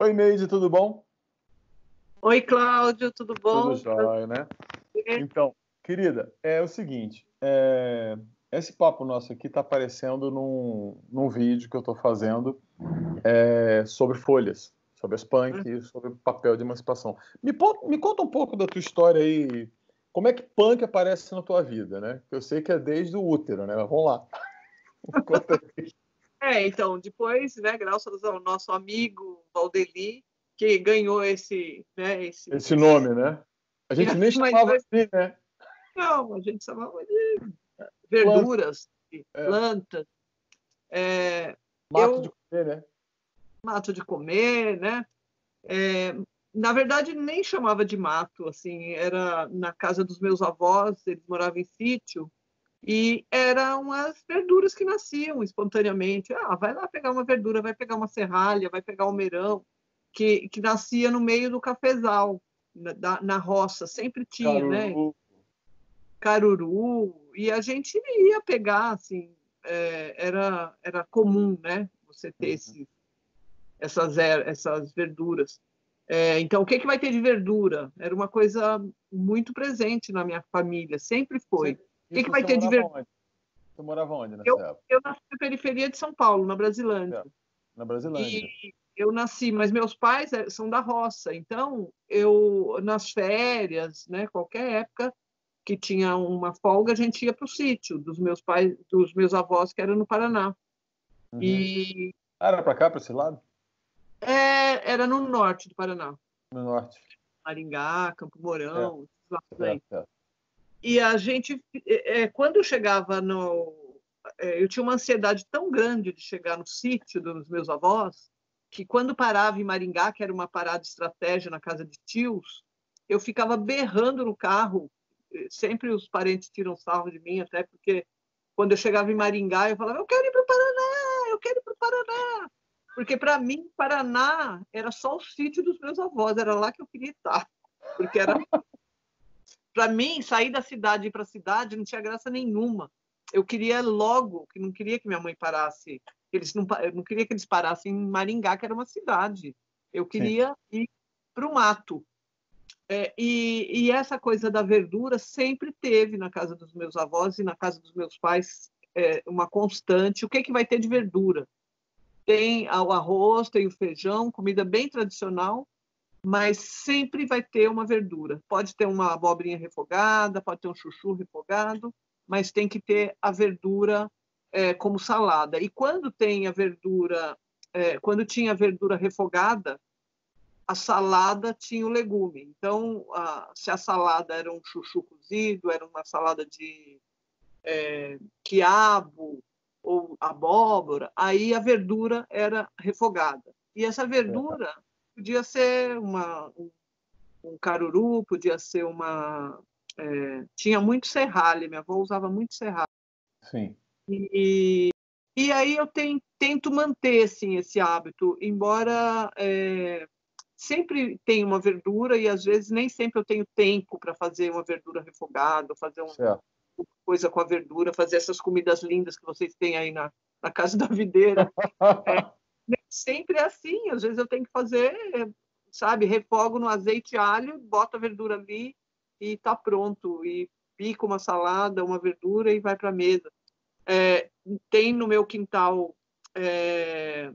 Oi, Neide, tudo bom? Oi, Cláudio, tudo Tudo bom? jóia, né? Prazer. Então, querida, é o seguinte, esse papo nosso aqui está aparecendo num vídeo que eu estou fazendo sobre folhas, sobre as punk, sobre o papel de emancipação. Me conta um pouco da tua história aí, como é que punk aparece na tua vida, né? Eu sei que é desde o útero, né? Mas vamos lá, conta aí. Então, depois, né, graças ao nosso amigo Valdeli, que ganhou esse, né, Esse nome, né? A gente nem mas chamava assim, né? não, a gente chamava de Planta, verduras, de é, plantas. É, mato de eu comer, né? mato de comer, né? É, na verdade, nem chamava de mato, assim, era na casa dos meus avós, eles moravam em sítio. E eram as verduras que nasciam espontaneamente. Ah, vai lá pegar uma verdura, vai pegar uma serralha, vai pegar um meirão, que nascia no meio do cafezal, na roça, sempre tinha, né? Caruru. Caruru, e a gente ia pegar, assim, era comum, né? Você ter essas verduras. Então, o que vai ter de verdura? Era uma coisa muito presente na minha família, sempre foi. O que Isso vai você ter de morava verdura? onde? Você morava onde Eu, nessa época? eu nasci na periferia de São Paulo, na É, Brasilândia. na E Brasilândia. eu nasci, mas meus pais são da roça. Então, eu, nas férias, né, qualquer época que tinha uma folga, a gente ia para o sítio dos meus pais, dos meus avós, que era no Paraná. Uhum. E Ah, era pra cá, pra esse lado? era no norte do Paraná. No norte. Maringá, Campo É, Mourão, esses lados aí. certo, certo. E a gente, quando eu chegava no. Eu tinha uma ansiedade tão grande de chegar no sítio dos meus avós, que quando parava em Maringá, que era uma parada estratégia na casa de tios, eu ficava berrando no carro. Sempre os parentes tiram sarro de mim, até porque quando eu chegava em Maringá, eu falava: eu quero ir para o Paraná, eu quero ir para o Paraná. Porque para mim, Paraná era só o sítio dos meus avós, era lá que eu queria estar. Porque era para mim, sair da cidade e ir para a cidade não tinha graça nenhuma. Eu queria logo, que não queria que minha mãe parasse, eu não queria que eles parassem em Maringá, que era uma cidade. Eu Sim. queria ir para o mato. E essa coisa da verdura sempre teve na casa dos meus avós e na casa dos meus pais uma constante. O que vai ter de verdura? Tem o arroz, tem o feijão, comida bem tradicional, mas sempre vai ter uma verdura. Pode ter uma abobrinha refogada, pode ter um chuchu refogado, mas tem que ter a verdura como salada. E quando tem a verdura, quando tinha a verdura refogada, a salada tinha o legume. Então, se a salada era um chuchu cozido, era uma salada de quiabo ou abóbora, aí a verdura era refogada. E essa É. verdura podia ser um caruru, podia ser uma. Tinha muito serralhe, minha avó usava muito serralhe. Sim. E aí eu tento manter assim, esse hábito, embora sempre tenha uma verdura e às vezes nem sempre eu tenho tempo para fazer uma verdura refogada, fazer uma Certo. coisa com a verdura, fazer essas comidas lindas que vocês têm aí na casa da videira. Nem sempre é assim, às vezes eu tenho que fazer, sabe, refogo no azeite e alho, boto a verdura ali e tá pronto. E pico uma salada, uma verdura e vai para a mesa. Tem no meu quintal é,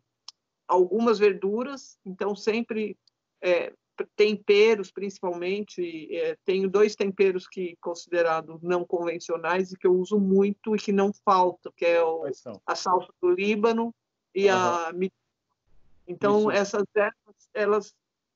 algumas verduras, então sempre é, temperos, principalmente. Tenho dois temperos que considerados não convencionais e que eu uso muito e que não faltam, que é Quais são? a salsa do Líbano e Aham. a. Então, Isso. essas ervas, elas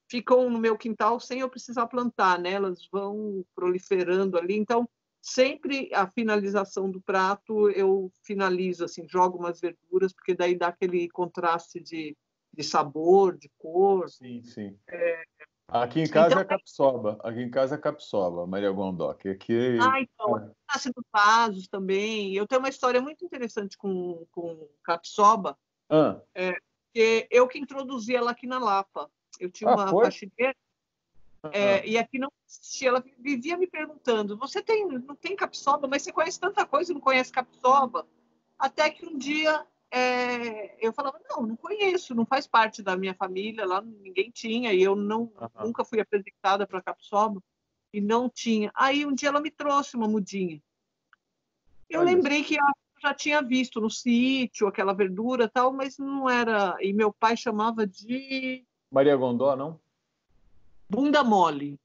ficam no meu quintal sem eu precisar plantar, né? Elas vão proliferando ali. Então, sempre a finalização do prato, eu finalizo, assim, jogo umas verduras, porque daí dá aquele contraste de sabor, de cor. Sim, sim. Aqui em casa Então, é capsoba. Aqui em casa é capsoba, Maria Gondoc. Aqui. então, nasce dos vasos também. Eu tenho uma história muito interessante com capsoba, Ah, que eu que introduzi ela aqui na Lapa. Eu tinha uma foi? faxineira. Ah, E aqui não existia. Ela vivia me perguntando: não tem capsoba, mas você conhece tanta coisa e não conhece capsoba? Até que um dia eu falava, não conheço, não faz parte da minha família, lá ninguém tinha, e eu nunca fui apresentada para capsoba, e não tinha. Aí um dia ela me trouxe uma mudinha. Eu lembrei que eu já tinha visto no sítio aquela verdura e tal, mas não era. E meu pai chamava de Maria Gondó, não? bunda mole.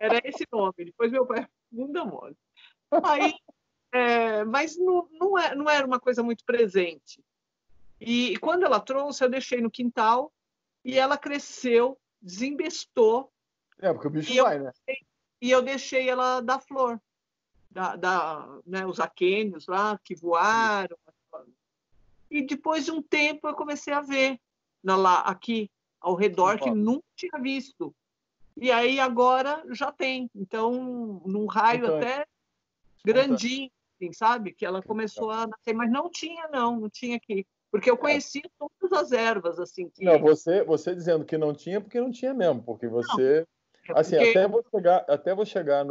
Era esse nome. Depois meu pai, bunda mole. Aí, mas não era uma coisa muito presente. E quando ela trouxe, eu deixei no quintal e ela cresceu, desembestou. Porque o bicho vai, né? E eu deixei ela dar flor. Né, os aquênios lá que voaram. E depois de um tempo eu comecei a ver aqui ao redor que nunca tinha visto. E aí agora já tem. Então, num raio até grandinho, assim, sabe? Que ela começou a nascer, mas não tinha aqui. Porque eu conhecia todas as ervas, assim. Não, você dizendo que não tinha, porque não tinha mesmo, porque você... Não, assim, porque... até vou chegar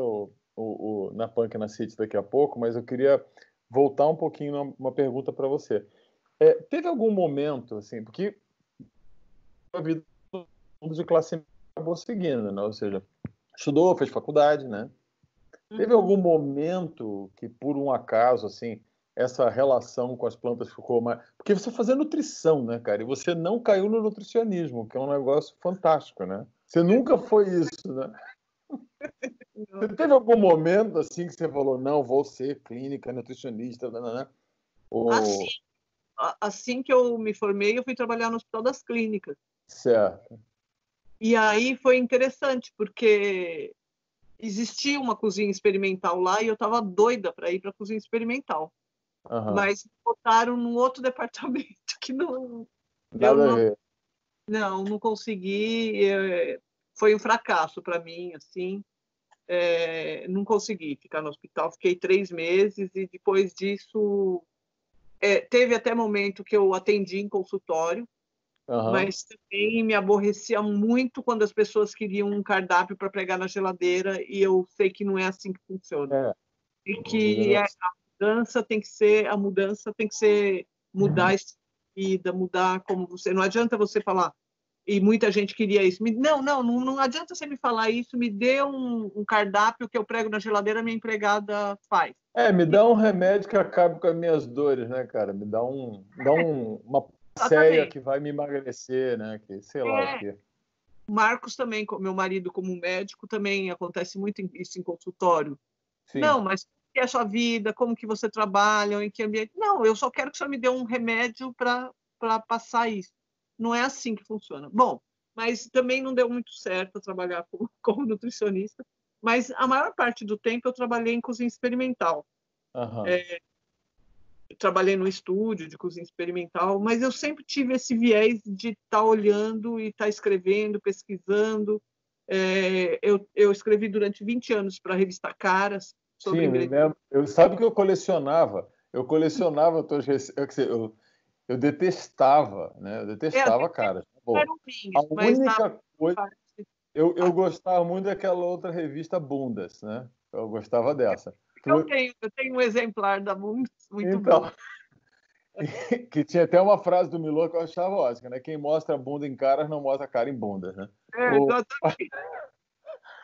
na Punk na City daqui a pouco, mas eu queria voltar um pouquinho numa pergunta para você. Teve algum momento, assim, porque a vida de classe média acabou seguindo, né? Ou seja, estudou, fez faculdade, né? Teve algum momento que, por um acaso, assim, essa relação com as plantas ficou mais... Porque você fazia nutrição, né, cara? E você não caiu no nutricionismo, que é um negócio fantástico, né? Você nunca foi isso, né? Você teve algum momento, assim, que você falou, não, vou ser clínica, nutricionista, né? Ou... Assim que eu me formei, eu fui trabalhar no Hospital das Clínicas. Certo. E aí foi interessante, porque existia uma cozinha experimental lá e eu estava doida para ir para a cozinha experimental. Mas botaram num outro departamento que não... Nada a ver. Não consegui. Foi um fracasso para mim, assim. Não consegui ficar no hospital. Fiquei 3 meses e depois disso... teve até momento que eu atendi em consultório, mas também me aborrecia muito quando as pessoas queriam um cardápio para pregar na geladeira e eu sei que não é assim que funciona. E que a mudança tem que ser mudar a vida, mudar como você... Não adianta você falar, e muita gente queria isso. Não adianta você me falar isso, me dê um cardápio que eu prego na geladeira, minha empregada faz. Me dá um remédio que acabe com as minhas dores, né, cara? Me dá uma ceia que vai me emagrecer, né? Que sei lá o quê. Marcos também, meu marido como médico, também acontece muito isso em consultório. Sim. Não, mas como que é a sua vida? Como que você trabalha? Em que ambiente? Não, eu só quero que o senhor me dê um remédio para passar isso. Não é assim que funciona. Bom, mas também não deu muito certo trabalhar como nutricionista, mas a maior parte do tempo eu trabalhei em cozinha experimental. Trabalhei no estúdio de cozinha experimental, mas eu sempre tive esse viés de estar olhando e estar escrevendo, pesquisando. Eu escrevi durante 20 anos para a revista Caras sobre ingredientes. Sabe que eu colecionava? Eu colecionava eu detestava, né? Eu detestava Caras. Bom, a única coisa... Eu gostava muito daquela outra revista Bundas, né? Eu gostava dessa. Eu tenho um exemplar da Bundas muito bom. Que tinha até uma frase do Milor que eu achava ótima, né? Quem mostra bunda em caras não mostra cara em bundas, né? Exatamente.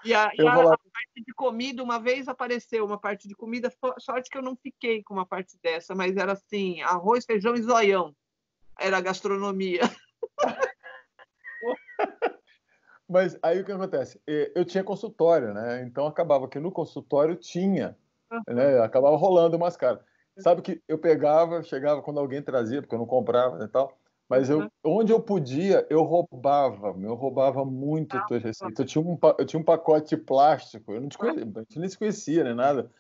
E a parte de comida, uma vez apareceu uma parte de comida, sorte que eu não fiquei com uma parte dessa, mas era assim, arroz, feijão e zoião. Era a gastronomia. Mas aí o que acontece? Eu tinha consultório, né? Então acabava que no consultório tinha, né? Acabava rolando umas caras. Sabe que eu chegava quando alguém trazia, porque eu não comprava e tal, mas onde eu podia, eu roubava muito as tuas receitas. Eu tinha um pacote de plástico, eu não te conhecia, a gente nem se conhecia, nem nada.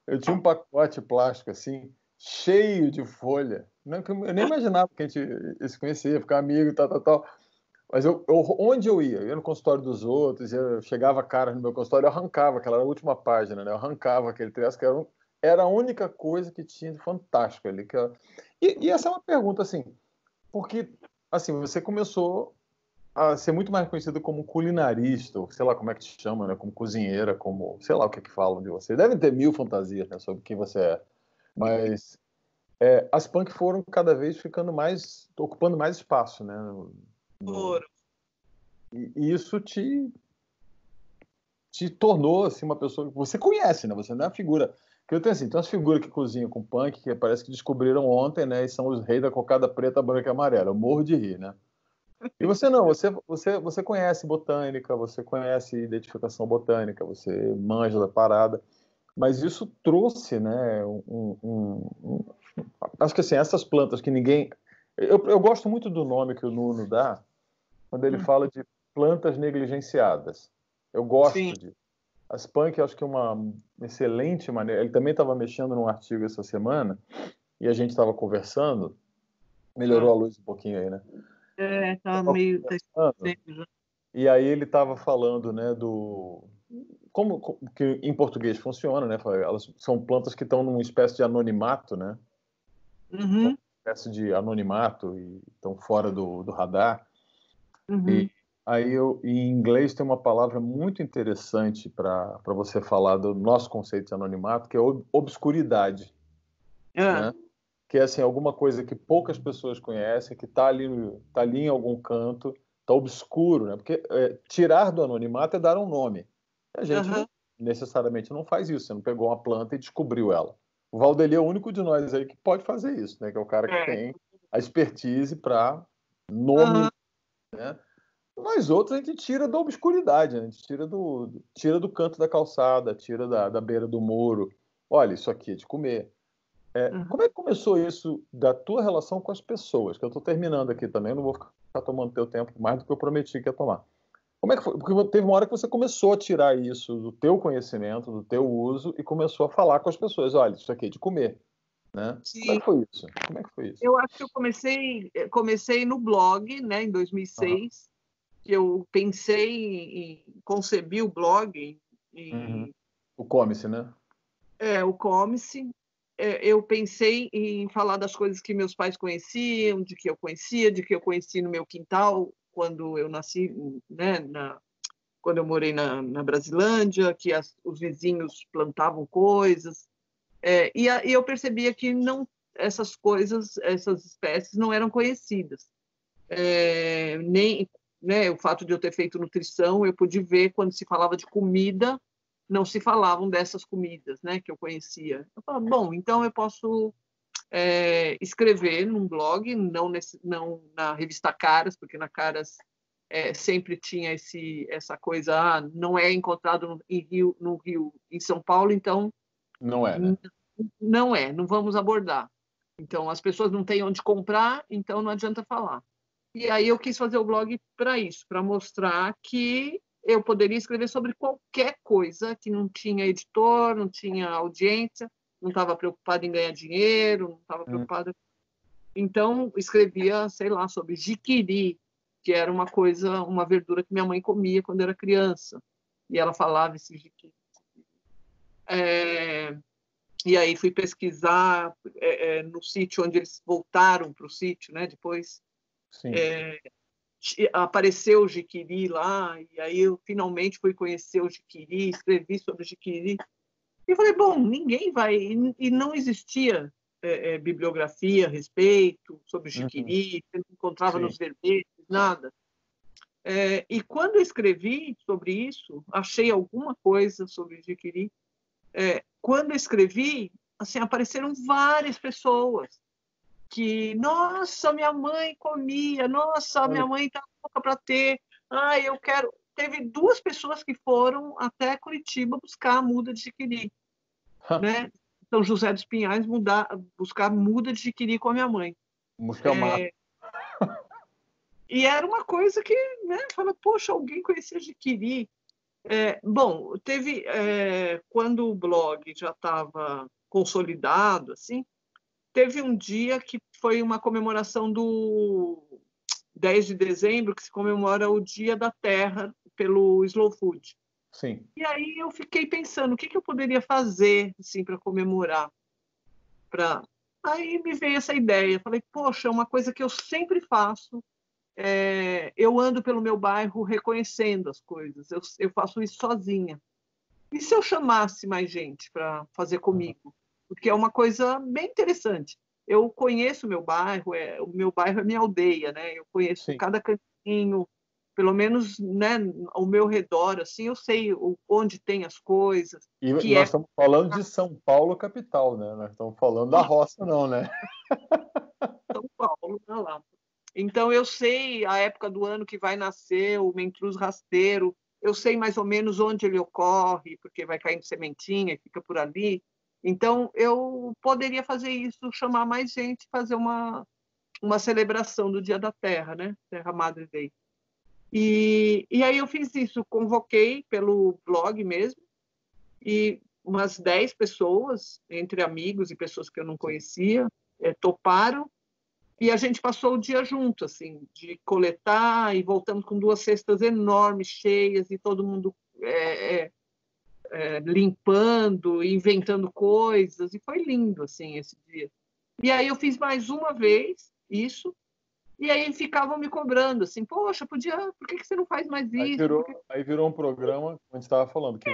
Eu tinha um pacote de plástico, assim, cheio de folha. Eu nem imaginava que a gente se conhecia, ficar amigo e tal. Mas onde eu ia? Eu ia no consultório dos outros, eu chegava cara no meu consultório, eu arrancava aquela última página, né? Eu arrancava aquele trecho, que era a única coisa que tinha de fantástico ali. E essa é uma pergunta, assim, porque assim, você começou a ser muito mais conhecido como culinarista, ou sei lá como é que te chama, né? Como cozinheira, como sei lá o que falam de você. Devem ter mil fantasias, né, sobre quem você é. Mas as punk foram cada vez ocupando mais espaço, né? E isso te tornou assim, uma pessoa que você conhece, né? Você não é uma figura. Que eu tenho assim, tem umas figuras que cozinham com punk que parece que descobriram ontem, né? E são os reis da cocada preta, branca e amarela. Eu morro de rir, né? E você não, você conhece botânica, você conhece identificação botânica, você manja da parada, mas isso trouxe, né? Acho que assim, essas plantas que ninguém. Eu gosto muito do nome que o Nuno dá quando ele fala de plantas negligenciadas. Eu gosto Sim. de. As punk, acho que é uma excelente maneira. Ele também estava mexendo num artigo essa semana e a gente estava conversando. Melhorou a luz um pouquinho aí, né? Tá meio. E aí ele estava falando, né, como que em português funciona, né? Elas são plantas que estão numa espécie de anonimato, né? Uhum. Uma espécie de anonimato e estão fora do radar. Uhum. E aí em inglês tem uma palavra muito interessante para você falar do nosso conceito de anonimato, que é obscuridade, né? Que é assim, alguma coisa que poucas pessoas conhecem, que está ali em algum canto, está obscuro, né? Porque tirar do anonimato é dar um nome. A gente não necessariamente não faz isso. Você não pegou uma planta e descobriu ela. O Valdeli é o único de nós aí que pode fazer isso, né? Que é o cara que tem a expertise para nome, né? Nós outros a gente tira da obscuridade, né? A gente tira do canto da calçada, tira da beira do muro. Olha, isso aqui é de comer. Como é que começou isso da tua relação com as pessoas? Que eu estou terminando aqui também, não vou ficar tomando teu tempo mais do que eu prometi que ia tomar. Como é que foi? Porque teve uma hora que você começou a tirar isso do teu conhecimento, do teu uso, e começou a falar com as pessoas. Olha, isso aqui é de comer, né? Sim. Como é que foi isso? Como é que foi isso? Eu acho que eu comecei no blog, né, em 2006, que eu pensei em conceber o blog. O Come-se, né? O Come-se. Eu pensei em falar das coisas que meus pais conheciam, de que eu conheci no meu quintal quando eu nasci, né, quando eu morei na Brasilândia, que os vizinhos plantavam coisas. E eu percebia que não, essas coisas, essas espécies não eram conhecidas. Nem, né, o fato de eu ter feito nutrição, eu pude ver quando se falava de comida, não se falavam dessas comidas, né, que eu conhecia. Eu falava, bom, então eu posso escrever num blog, não na revista Caras, porque na Caras sempre tinha essa coisa, não é encontrado no Rio, em São Paulo, então não é, né? Não vamos abordar. Então as pessoas não têm onde comprar, então não adianta falar. E aí eu quis fazer o blog para isso, para mostrar que eu poderia escrever sobre qualquer coisa, que não tinha editor, não tinha audiência, não estava preocupada em ganhar dinheiro, não estava preocupada. Então escrevia, sei lá, sobre jiquiri, que era uma verdura que minha mãe comia quando era criança. E ela falava esse jiquiri. E aí fui pesquisar no sítio onde eles voltaram para o sítio, né? Depois apareceu o jiquiri lá, e aí eu finalmente fui conhecer o jiquiri, escrevi sobre o jiquiri. E falei, bom, ninguém vai... E não existia bibliografia a respeito sobre o jiquiri, você não encontrava nos verbetes, nada. E quando eu escrevi sobre isso, achei alguma coisa sobre o jiquiri. Quando eu escrevi, assim, apareceram várias pessoas que, nossa, minha mãe comia, nossa, minha mãe está louca para ter, eu quero. Teve 2 pessoas que foram até Curitiba buscar a muda de jiquiri, né? São José dos Pinhais buscar muda de jiquiri com a minha mãe. E era uma coisa que, né, fala, poxa, alguém conhecia jiquiri. Bom, teve quando o blog já estava consolidado, assim, teve um dia que foi uma comemoração do 10 de dezembro, que se comemora o Dia da Terra pelo Slow Food. Sim. E aí eu fiquei pensando, o que eu poderia fazer assim, para comemorar? Aí me veio essa ideia, falei, poxa, é uma coisa que eu sempre faço, eu ando pelo meu bairro reconhecendo as coisas, eu faço isso sozinha. E se eu chamasse mais gente para fazer comigo? Porque é uma coisa bem interessante. eu conheço o meu bairro é minha aldeia, né? Eu conheço Sim. cada cantinho, pelo menos, né, ao meu redor, assim, eu sei onde tem as coisas, E que nós é estamos falando de São Paulo, capital, né? Nós estamos falando da roça, não, né? São Paulo, tá lá. Então, eu sei a época do ano que vai nascer o mentruz rasteiro, eu sei mais ou menos onde ele ocorre, porque vai caindo sementinha e fica por ali. Então, eu poderia fazer isso, chamar mais gente, fazer uma celebração do Dia da Terra, né? Terra Madre Day. E aí eu fiz isso, convoquei pelo blog mesmo, e umas 10 pessoas, entre amigos e pessoas que eu não conhecia, toparam, e a gente passou o dia junto, assim, de coletar, e voltamos com 2 cestas enormes, cheias, e todo mundo limpando, inventando coisas, e foi lindo, assim, esse dia. E aí eu fiz mais uma vez isso, e aí ficavam me cobrando, assim, poxa, por que você não faz mais Aí isso? virou, aí virou um programa, como a gente estava falando, que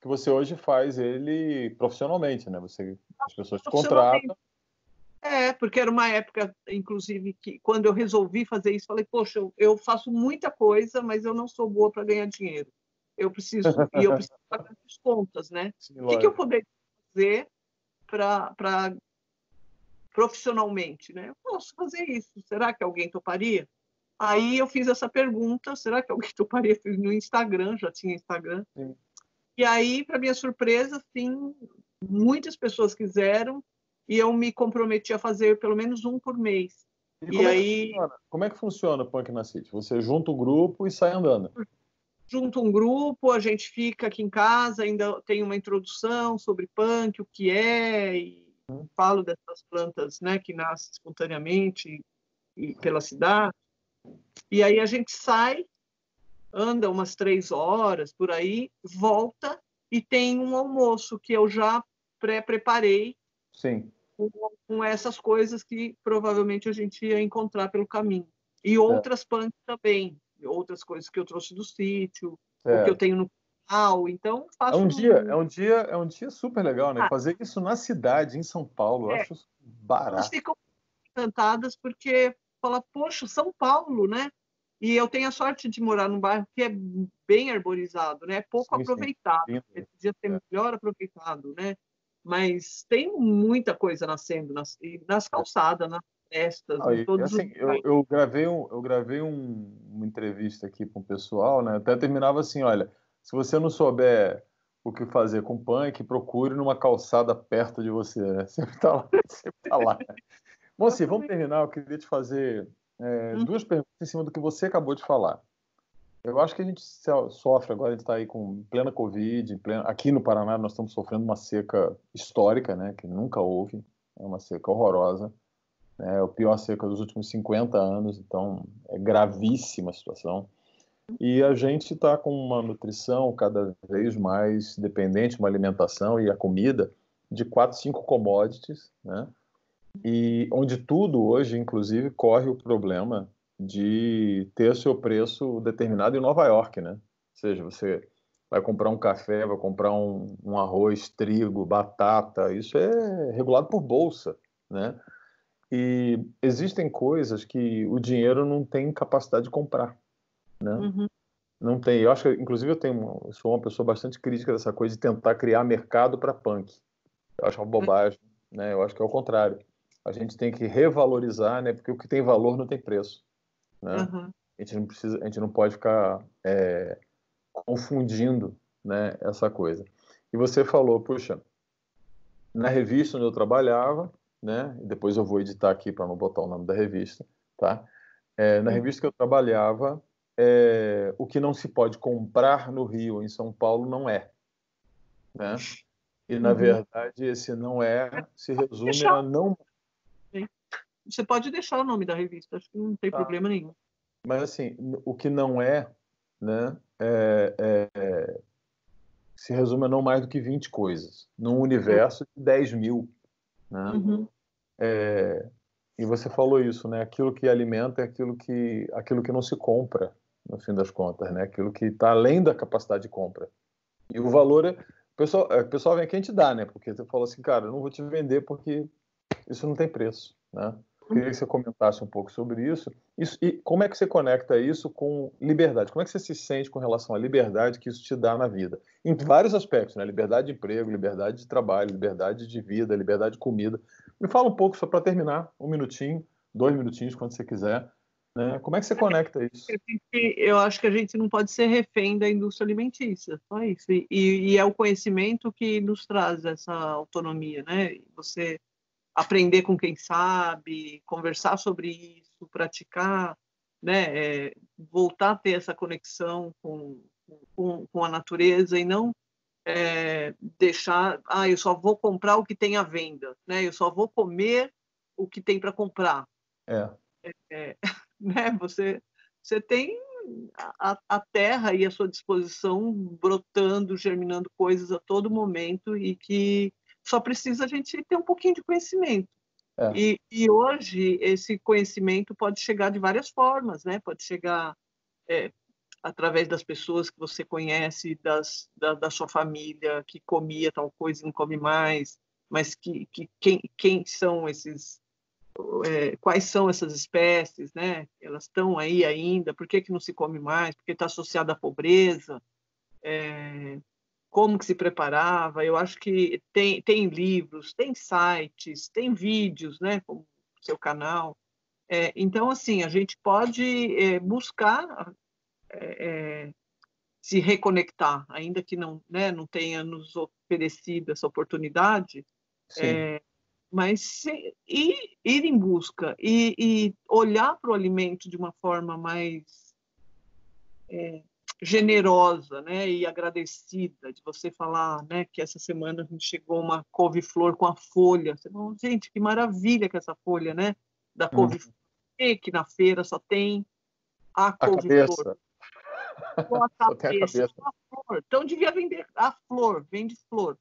você hoje faz ele profissionalmente, né? As pessoas te Profissionalmente. contratam. Porque era uma época, inclusive, que quando eu resolvi fazer isso, falei, poxa, eu faço muita coisa, mas eu não sou boa para ganhar dinheiro. Eu preciso pagar as contas, né? Sim, O que eu lógico. poderia fazer para profissionalmente, né? Eu posso fazer isso. Será que alguém toparia? Aí eu fiz essa pergunta, será que alguém toparia? Fiz no Instagram, já tinha Instagram. Sim. E aí, para minha surpresa, sim, muitas pessoas quiseram e eu me comprometi a fazer pelo menos um por mês. E E como é que aí, funciona? Como é que funciona o Punk na City? Você junta o grupo e sai andando. junto um grupo, a gente fica aqui em casa, ainda tem uma introdução sobre punk, o que é, e falo dessas plantas, né, que nascem espontaneamente e pela cidade. E aí a gente sai, anda umas 3 horas por aí, volta e tem um almoço que eu já pré-preparei Sim, com essas coisas que provavelmente a gente ia encontrar pelo caminho. E certo, outras punks também, outras coisas que eu trouxe do sítio, ou que eu certo. tenho no canal. Então, É faço um dia, é um. um dia, é um dia super legal, né? Ah, Fazer isso na cidade, em São Paulo, eu é, acho elas barato. ficam encantadas porque fala, poxa, São Paulo, né? E eu tenho a sorte de morar num bairro que é bem arborizado, né? É pouco Sim, sim. aproveitado. Lindo. Podia ser É. melhor aproveitado, né? Mas tem muita coisa nascendo nas calçadas, nas festas, Ah, em e, todos os assim, eu gravei uma entrevista aqui com o pessoal, né? Até terminava assim, olha, se você não souber o que fazer com punk, procure numa calçada perto de você, né? Sempre tá lá, sempre tá lá. Bom, assim, vamos Exatamente. terminar. Eu queria te fazer Uhum. duas perguntas em cima do que você acabou de falar. Eu acho que a gente sofre agora, a gente está aí com plena Covid, aqui no Paraná nós estamos sofrendo uma seca histórica, né? Que nunca houve, é uma seca horrorosa. É a pior seca dos últimos 50 anos, então é gravíssima a situação. E a gente está com uma nutrição cada vez mais dependente, uma alimentação e a comida de 4, 5 commodities, né? E onde tudo hoje, inclusive, corre o problema de ter seu preço determinado em Nova York, né? Ou seja, você vai comprar um café, vai comprar um arroz, trigo, batata, isso é regulado por bolsa, né? E existem coisas que o dinheiro não tem capacidade de comprar, né? Uhum. Não tem. Eu acho que, inclusive, eu sou uma pessoa bastante crítica dessa coisa de tentar criar mercado para punk. Eu acho uma bobagem, né? Eu acho que é o contrário. A gente tem que revalorizar, né? Porque o que tem valor não tem preço, né? Uhum. A gente não pode ficar confundindo, né? Essa coisa. E você falou, puxa, na revista onde eu trabalhava, né? E depois eu vou editar aqui para não botar o nome da revista, tá? Na Uhum. revista que eu trabalhava, o que não se pode comprar no Rio ou em São Paulo não é, né? E na Uhum. verdade esse não é se resume Deixar, a não, hein? Você pode deixar o nome da revista, acho que não tem tá? problema nenhum. Mas assim, o que não é, né? Se resume a não mais do que 20 coisas, num universo de 10 mil, né? Uhum. E você falou isso, né? Aquilo que alimenta é aquilo que não se compra, no fim das contas, né? Aquilo que está além da capacidade de compra. E o pessoal vem aqui a gente dá, né? Porque você falou assim, cara, eu não vou te vender porque isso não tem preço, né? Queria que você comentasse um pouco sobre isso e como é que você conecta isso com liberdade. Como é que você se sente com relação à liberdade que isso te dá na vida? Em vários aspectos, né? Liberdade de emprego, liberdade de trabalho, liberdade de vida, liberdade de comida. Me fala um pouco, só para terminar, 1 minutinho, 2 minutinhos, quando você quiser. Né? Como é que você conecta isso? Eu acho que a gente não pode ser refém da indústria alimentícia, só isso. E é o conhecimento que nos traz essa autonomia, né? Você aprender com quem sabe, conversar sobre isso, praticar, né? Voltar a ter essa conexão com a natureza e não deixar, eu só vou comprar o que tem à venda, né? Eu só vou comer o que tem para comprar. Né? Você tem a terra aí à sua disposição, brotando, germinando coisas a todo momento e que só precisa a gente ter um pouquinho de conhecimento. E hoje esse conhecimento pode chegar de várias formas, né? Pode chegar através das pessoas que você conhece, da sua família, que comia tal coisa e não come mais, mas quem são esses, quais são essas espécies, né? Elas estão aí ainda, por que não se come mais? Porque está associada à pobreza, como que se preparava? Eu acho que tem livros, tem sites, tem vídeos, né? Como o seu canal. Então, assim, a gente pode buscar se reconectar, ainda que não, né, não tenha nos oferecido essa oportunidade, mas ir em busca e olhar para o alimento de uma forma mais generosa, né, e agradecida, de você falar, né, que essa semana a gente chegou uma couve-flor com a folha. Você fala, gente, que maravilha que essa folha, né, da couve-flor, que na feira só tem a couve-flor. Com a cabeça. A flor. Então devia vender a flor, vende flor.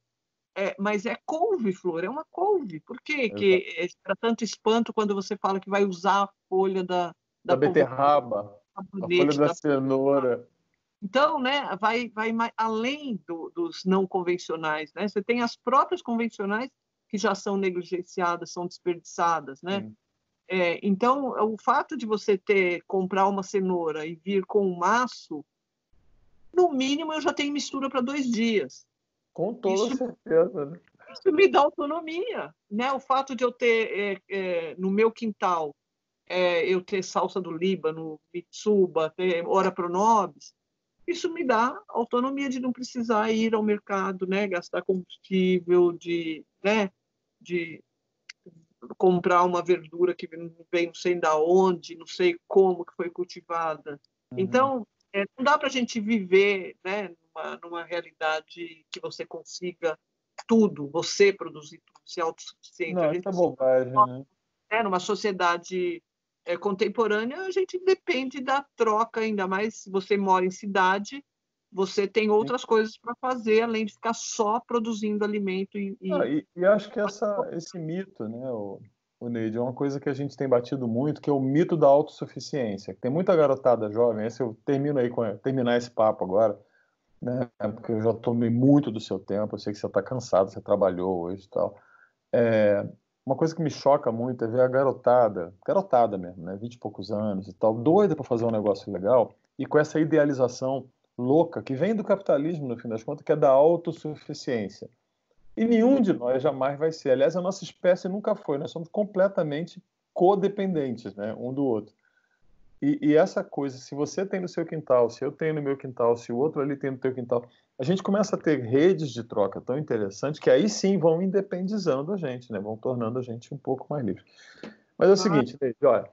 Mas é couve-flor, é uma couve. Por quê que era tanto espanto quando você fala que vai usar a folha da beterraba, a folha da cenoura? Então, né, vai além dos não convencionais, né? Você tem as próprias convencionais que já são negligenciadas, são desperdiçadas, né? Então, o fato de você comprar uma cenoura e vir com um maço, no mínimo eu já tenho mistura para 2 dias. Com toda certeza. Né? Isso me dá autonomia, né? O fato de eu ter no meu quintal, eu ter salsa do Líbano, mitsuba, ter ora pronobis, isso me dá autonomia de não precisar ir ao mercado, né? Gastar combustível, né? de comprar uma verdura que vem não sei da onde, não sei como que foi cultivada. Então, não dá para a gente viver, né, numa realidade que você consiga tudo, você produzir tudo, ser autossuficiente. Não, isso é bobagem, né? Numa sociedade contemporânea, a gente depende da troca, ainda mais se você mora em cidade, você tem outras coisas para fazer, além de ficar só produzindo alimento. E acho que esse mito, né, o Neide, é uma coisa que a gente tem batido muito, que é o mito da autossuficiência. Tem muita garotada jovem, eu termino aí terminar esse papo agora, né, porque eu já tomei muito do seu tempo, eu sei que você está cansado, você trabalhou hoje e tal. Uma coisa que me choca muito é ver a garotada mesmo, né, 20 e poucos anos e tal, doida para fazer um negócio legal, e com essa idealização louca que vem do capitalismo, no fim das contas, que é da autossuficiência. E nenhum de nós jamais vai ser. Aliás, a nossa espécie nunca foi. Nós somos completamente codependentes, né, um do outro. E essa coisa, se você tem no seu quintal, se eu tenho no meu quintal, se o outro ali tem no teu quintal, a gente começa a ter redes de troca tão interessantes que aí sim vão independizando a gente, né, vão tornando a gente um pouco mais livre. Mas é o seguinte, Neide, olha,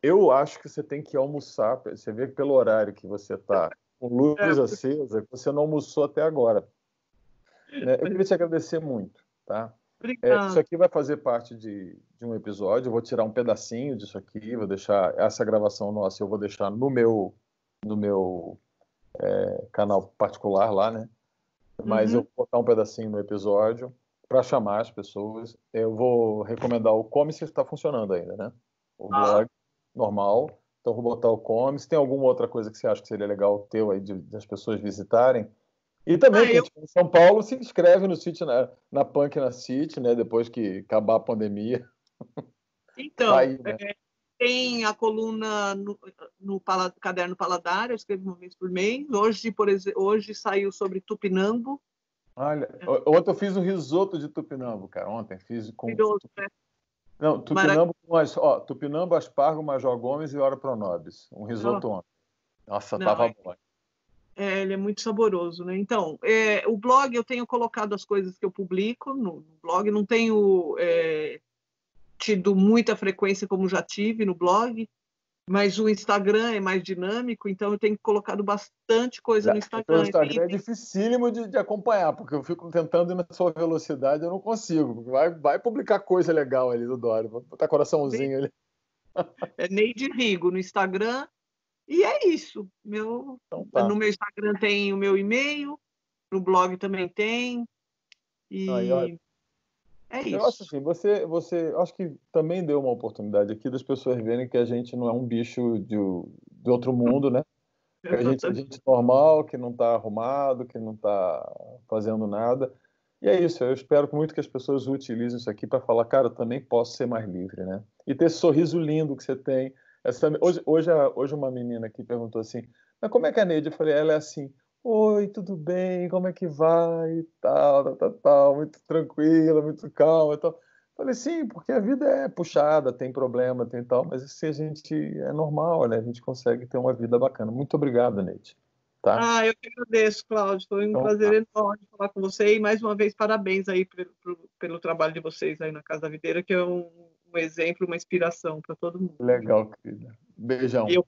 eu acho que você tem que almoçar. Você vê que pelo horário que você está com luz acesa, você não almoçou até agora. Né? Eu queria te agradecer muito, tá? Isso aqui vai fazer parte de um episódio. Eu vou tirar um pedacinho disso aqui, vou deixar essa gravação nossa, eu vou deixar no meu canal particular lá, né? Mas eu vou botar um pedacinho no episódio para chamar as pessoas. Eu vou recomendar o Come-se, está funcionando ainda, né? O blog normal. Então vou botar o Come-se. Tem alguma outra coisa que você acha que seria legal teu aí das pessoas visitarem? E também, quem estiver em São Paulo, se inscreve no City, na Punk na City, né? Depois que acabar a pandemia. Então, Tá aí, né? tem a coluna no Caderno Paladar, eu escrevo uma vez por mês. Hoje, por exemplo, hoje saiu sobre Tupinambo. Olha, ontem eu fiz um risoto de tupinambo, cara. Ontem fiz com... Maravilhoso, né? Não, tupinambo com tupinambo, aspargo, Major Gomes e ora pronobis. Um risoto ontem. Nossa, Não, tava bom. ele é muito saboroso, né? Então, o blog, eu tenho colocado as coisas que eu publico no blog, não tenho tido muita frequência como já tive no blog, mas o Instagram é mais dinâmico, então eu tenho colocado bastante coisa no O teu Instagram. Instagram é dificílimo de acompanhar, porque eu fico tentando ir na sua velocidade, eu não consigo. Vai publicar coisa legal ali do Dória, vou botar coraçãozinho ali. É Neide Rigo no Instagram, e é isso. Então tá. No meu Instagram tem o meu e-mail, no blog também tem, Aí, olha, e é eu acho isso. assim, você acho que também deu uma oportunidade aqui das pessoas verem que a gente não é um bicho de outro mundo, né? Que a gente é gente normal, que não está arrumado, que não está fazendo nada. E é isso, eu espero muito que as pessoas utilizem isso aqui para falar, cara, eu também posso ser mais livre, né? E ter esse sorriso lindo que você tem. Hoje uma menina aqui perguntou assim, mas como é que é a Neide? Eu falei, ela é assim, oi, tudo bem, como é que vai? E tal, tal, tal, tal, muito tranquila, muito calma e tal. Falei, sim, porque a vida é puxada, tem problema, tem tal, mas se a gente é normal, né? A gente consegue ter uma vida bacana. Muito obrigado, Neide. Tá? Eu que agradeço, Cláudio. Foi um Então, tá. prazer enorme falar com você e mais uma vez parabéns aí pelo trabalho de vocês aí na Casa da Videira, que é um exemplo, uma inspiração para todo mundo. Legal, querida. E Beijão. eu